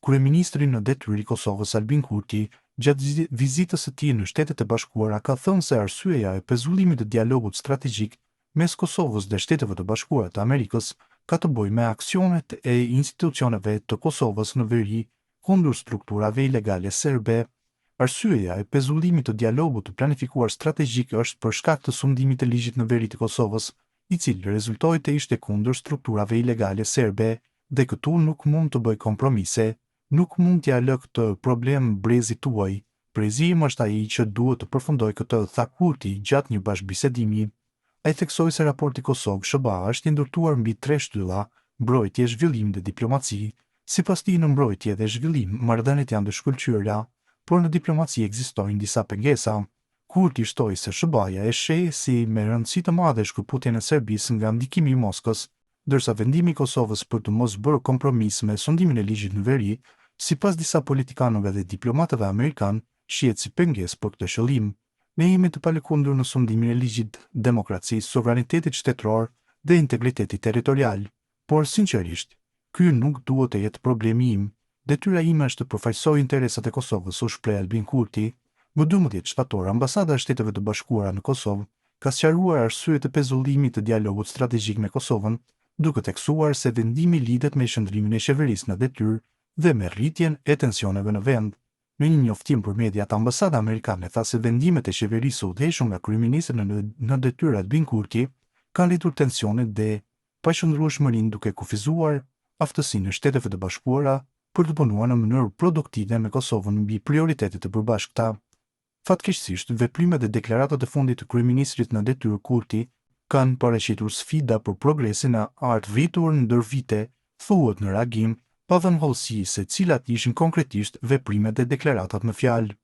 Kryeministri në detyrë i Kosovës Albin Kurti, gjatë vizitës së tij në Shtetet e Bashkuara, ka thënë se arsyeja e pezullimit të dialogut strategjik mes Kosovës dhe Shteteve të Bashkuara të Amerikës ka të bëjë me aksionet e institucioneve të Kosovës në veri kundër strukturave ilegale serbe. Arsyeja e pezullimit të dialogut të planifikuar strategjik është për shkak të sundimit të ligjit në veri të Kosovës, i cili rezultoi të ishte kundër strukturave ilegale serbe, dhe këtu nuk mund të bëj kompromise, nuk mund t'ja lë këtë problem brezit tuaj. Brezi im është ai që duhet të përfundoj këtë, tha Kurti gjatë një bashkëbisedimi. Ai theksoi se raporti Kosovë-SBA është i ndërtuar mbi 3 shtylla: mbrojtje, zhvillim dhe diplomaci. Sipas tij, në mbrojtje dhe zhvillim marrëdhëniet janë të shkëlqyera, por në diplomaci ekzistojnë disa pengesa. Kurti shtoi se SBA-ja e sheh si me rëndësi të madhe shkëputjen e Serbisë nga ndikimi i Moskës, ndërsa vendimi i Kosovës për të mos bërë kompromis me sundimin e ligjit në veri, sipas disa politikanëve dhe diplomatëve amerikan, shihet si pengesë për këtë qëllim. Ne jemi të palëkundur në sundimin e ligjit, demokracisë, sovranitetit shtetëror dhe integritetit territorial. Por sinqerisht, ky nuk duhet të jetë problemi im. Detyra ime është të përfaqësoj interesat e Kosovës, u shpreh Albin Kurti. Më 12 shtator, Ambasada e Shteteve të Bashkuara në Kosovë ka sqaruar arsyet e pezullimit të dialogut strategjik me Kosovën, duke theksuar se vendimi lidhet me shndrimin e qeverisë në detyrë dhe me rritjen e tensioneve në vend. Në një njoftim për mediat, Ambasada Amerikane tha se vendimet e qeverisë udhëhequr nga kryeministri në detyrë Albin Kurti kanë rritur tensionet dhe paqëndrueshmërinë, duke kufizuar aftësinë e Shteteve të Bashkuara për të punuar në mënyrë produktive me Kosovën mbi prioritetet e përbashkëta. Fatkeqësisht, veprimet dhe deklaratat e fundit të kryeministrit në detyrë Kurti kanë paraqitur sfida për progresin e arritur ndër vite, thuhet në reagim, pa dhënë hollësi se cilat ishin konkretisht veprimet dhe deklaratat në fjalë.